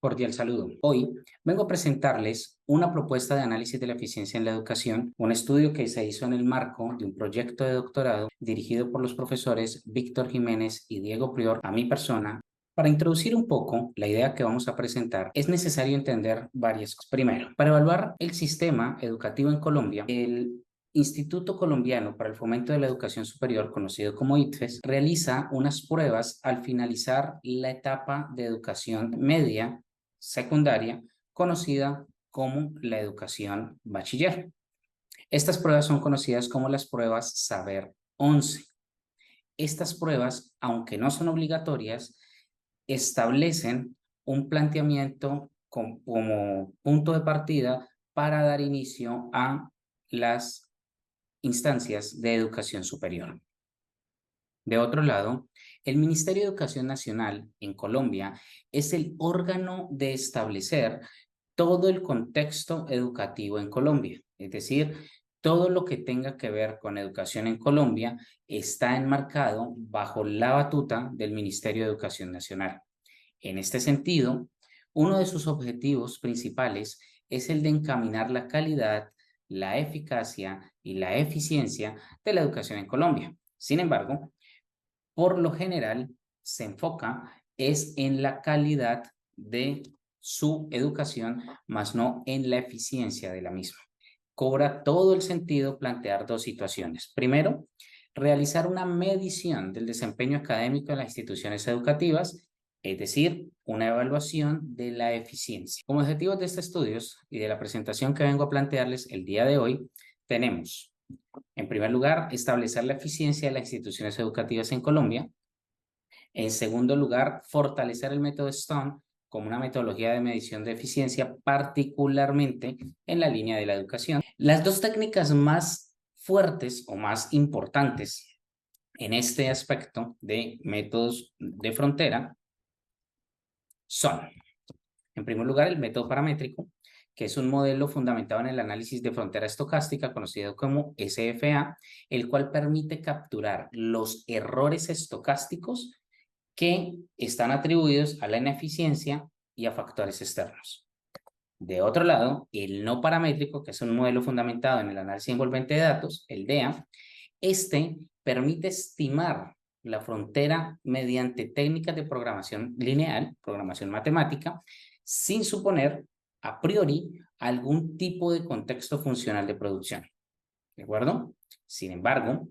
Cordial saludo. Hoy vengo a presentarles una propuesta de análisis de la eficiencia en la educación, un estudio que se hizo en el marco de un proyecto de doctorado dirigido por los profesores Víctor Jiménez y Diego Prior a mi persona. Para introducir un poco la idea que vamos a presentar, es necesario entender varias cosas. Primero, para evaluar el sistema educativo en Colombia, el Instituto Colombiano para el Fomento de la Educación Superior, conocido como ICFES, realiza unas pruebas al finalizar la etapa de educación media secundaria, conocida como la educación bachiller. Estas pruebas son conocidas como las pruebas Saber 11. Estas pruebas, aunque no son obligatorias, establecen un planteamiento como punto de partida para dar inicio a las instancias de educación superior. De otro lado, el Ministerio de Educación Nacional en Colombia es el órgano de establecer todo el contexto educativo en Colombia, es decir, todo lo que tenga que ver con educación en Colombia está enmarcado bajo la batuta del Ministerio de Educación Nacional. En este sentido, uno de sus objetivos principales es el de encaminar la calidad, la eficacia y la eficiencia de la educación en Colombia. Sin embargo, por lo general se enfoca es en la calidad de su educación, más no en la eficiencia de la misma. Cobra todo el sentido plantear dos situaciones. Primero, realizar una medición del desempeño académico en las instituciones educativas, es decir, una evaluación de la eficiencia. Como objetivos de estos estudios y de la presentación que vengo a plantearles el día de hoy, tenemos, en primer lugar, establecer la eficiencia de las instituciones educativas en Colombia. En segundo lugar, fortalecer el método Stone como una metodología de medición de eficiencia, particularmente en la línea de la educación. Las dos técnicas más fuertes o más importantes en este aspecto de métodos de frontera son, en primer lugar, el método paramétrico, que es un modelo fundamentado en el análisis de frontera estocástica, conocido como SFA, el cual permite capturar los errores estocásticos que están atribuidos a la ineficiencia y a factores externos. De otro lado, el no paramétrico, que es un modelo fundamentado en el análisis envolvente de datos, el DEA, permite estimar la frontera mediante técnicas de programación lineal, programación matemática, sin suponer a priori algún tipo de contexto funcional de producción. ¿De acuerdo? Sin embargo,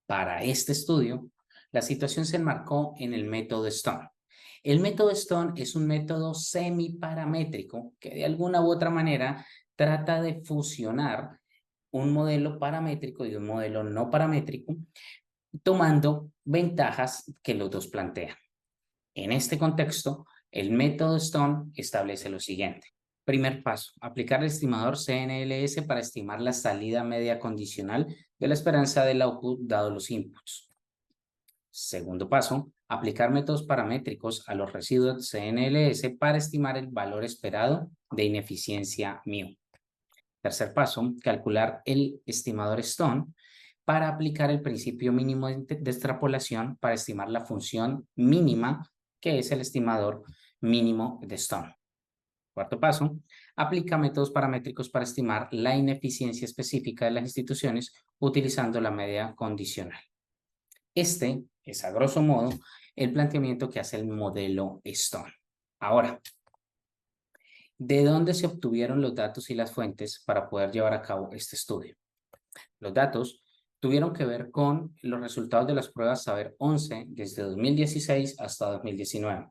para este estudio, la situación se enmarcó en el método Stone. El método Stone es un método semiparamétrico que de alguna u otra manera trata de fusionar un modelo paramétrico y un modelo no paramétrico, tomando ventajas que los dos plantean. En este contexto, el método Stone establece lo siguiente. Primer paso, aplicar el estimador CNLS para estimar la salida media condicional de la esperanza del output dado los inputs. Segundo paso, aplicar métodos paramétricos a los residuos CNLS para estimar el valor esperado de ineficiencia μ. Tercer paso, calcular el estimador Stone para aplicar el principio mínimo de extrapolación para estimar la función mínima, que es el estimador mínimo de Stone. Cuarto paso, aplica métodos paramétricos para estimar la ineficiencia específica de las instituciones utilizando la media condicional. Este es, a grosso modo, el planteamiento que hace el modelo Stone. Ahora, ¿de dónde se obtuvieron los datos y las fuentes para poder llevar a cabo este estudio? Los datos tuvieron que ver con los resultados de las pruebas Saber 11 desde 2016 hasta 2019.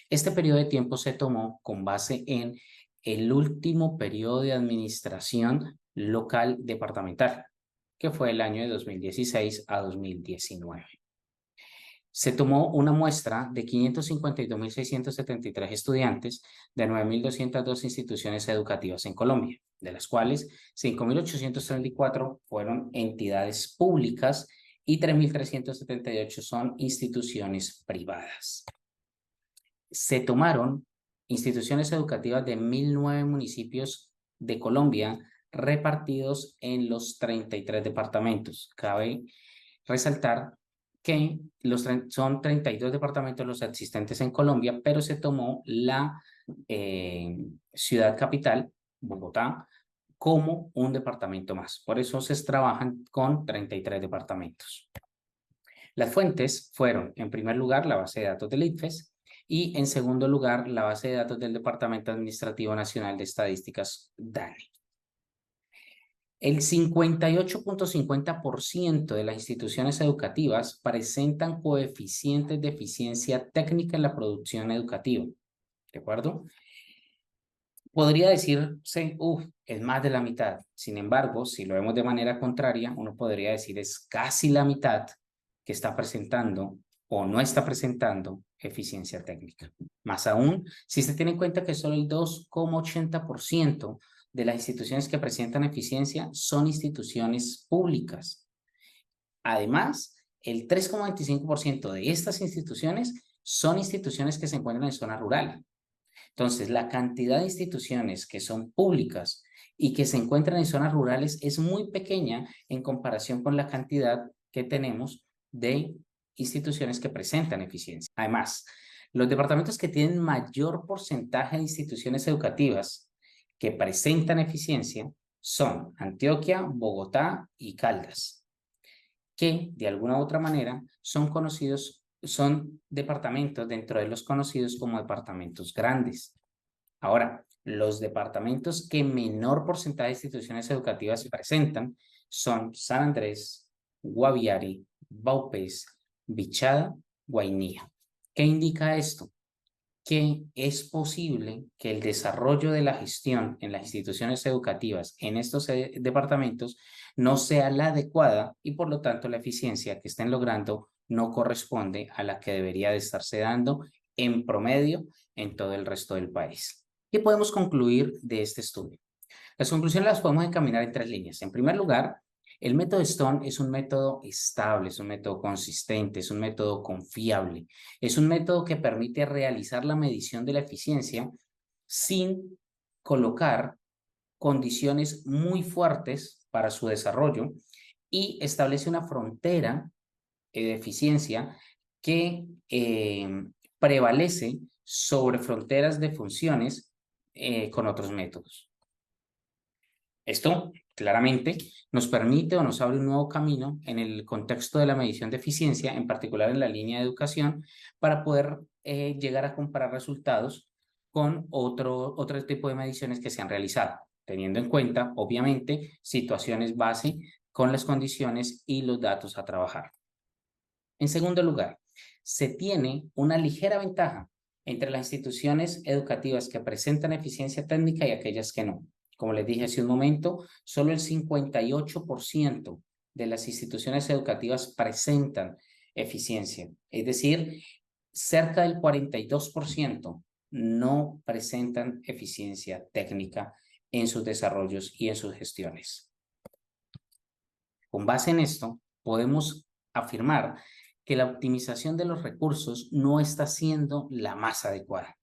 Este periodo de tiempo se tomó con base en el último periodo de administración local departamental, que fue el año de 2016 a 2019. Se tomó una muestra de 552.673 estudiantes de 9.202 instituciones educativas en Colombia, de las cuales 5.834 fueron entidades públicas y 3.378 son instituciones privadas. Se tomaron instituciones educativas de 1.009 municipios de Colombia repartidos en los 33 departamentos. Cabe resaltar que son 32 departamentos los existentes en Colombia, pero se tomó la ciudad capital, Bogotá, como un departamento más. Por eso se trabajan con 33 departamentos. Las fuentes fueron, en primer lugar, la base de datos del ICFES y, en segundo lugar, la base de datos del Departamento Administrativo Nacional de Estadísticas, DANE. El 58.50% de las instituciones educativas presentan coeficientes de eficiencia técnica en la producción educativa. ¿De acuerdo? Podría decirse, es más de la mitad. Sin embargo, si lo vemos de manera contraria, uno podría decir es casi la mitad que está presentando o no está presentando eficiencia técnica. Más aún, si se tiene en cuenta que solo el 2,80% de las instituciones que presentan eficiencia son instituciones públicas. Además, el 3,25% de estas instituciones son instituciones que se encuentran en zona rural. Entonces, la cantidad de instituciones que son públicas y que se encuentran en zonas rurales es muy pequeña en comparación con la cantidad que tenemos de instituciones que presentan eficiencia. Además, los departamentos que tienen mayor porcentaje de instituciones educativas que presentan eficiencia son Antioquia, Bogotá y Caldas, que de alguna u otra manera son conocidos, son departamentos dentro de los conocidos como departamentos grandes. Ahora, los departamentos que menor porcentaje de instituciones educativas presentan son San Andrés, Guaviare, Vaupés, Bichada, Guainía. ¿Qué indica esto? Que es posible que el desarrollo de la gestión en las instituciones educativas en estos departamentos no sea la adecuada y por lo tanto la eficiencia que estén logrando no corresponde a la que debería de estarse dando en promedio en todo el resto del país. ¿Qué podemos concluir de este estudio? Las conclusiones las podemos encaminar en 3 líneas. En primer lugar, el método Stone es un método estable, es un método consistente, es un método confiable, es un método que permite realizar la medición de la eficiencia sin colocar condiciones muy fuertes para su desarrollo y establece una frontera de eficiencia que prevalece sobre fronteras de funciones con otros métodos. Esto claramente nos permite o nos abre un nuevo camino en el contexto de la medición de eficiencia, en particular en la línea de educación, para poder llegar a comparar resultados con otro tipo de mediciones que se han realizado, teniendo en cuenta, obviamente, situaciones base con las condiciones y los datos a trabajar. En segundo lugar, se tiene una ligera ventaja entre las instituciones educativas que presentan eficiencia técnica y aquellas que no. Como les dije hace un momento, solo el 58% de las instituciones educativas presentan eficiencia. Es decir, cerca del 42% no presentan eficiencia técnica en sus desarrollos y en sus gestiones. Con base en esto, podemos afirmar que la optimización de los recursos no está siendo la más adecuada.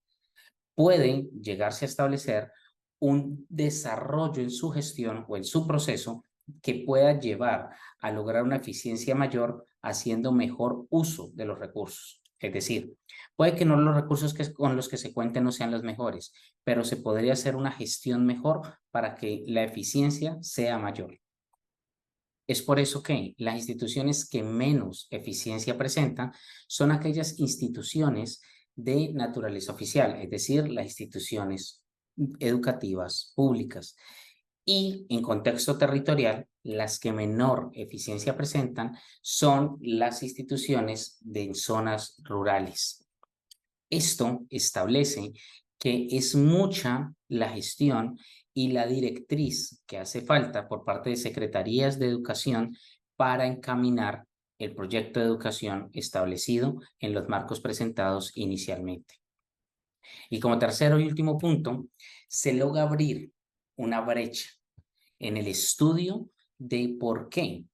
Puede llegarse a establecer un desarrollo en su gestión o en su proceso que pueda llevar a lograr una eficiencia mayor haciendo mejor uso de los recursos. Es decir, puede que no los recursos con los que se cuenten no sean los mejores, pero se podría hacer una gestión mejor para que la eficiencia sea mayor. Es por eso que las instituciones que menos eficiencia presentan son aquellas instituciones de naturaleza oficial, es decir, las instituciones educativas públicas. Y en contexto territorial, las que menor eficiencia presentan son las instituciones de zonas rurales. Esto establece que es mucha la gestión y la directriz que hace falta por parte de secretarías de educación para encaminar el proyecto de educación establecido en los marcos presentados inicialmente. Y como tercero y último punto, se logra abrir una brecha en el estudio de por qué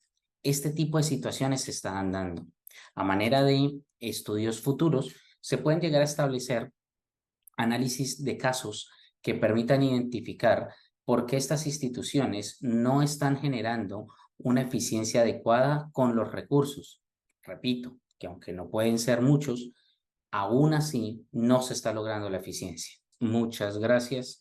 este tipo de situaciones se están dando. A manera de estudios futuros, se pueden llegar a establecer análisis de casos que permitan identificar por qué estas instituciones no están generando una eficiencia adecuada con los recursos. Repito, que aunque no pueden ser muchos, aún así no se está logrando la eficiencia. Muchas gracias.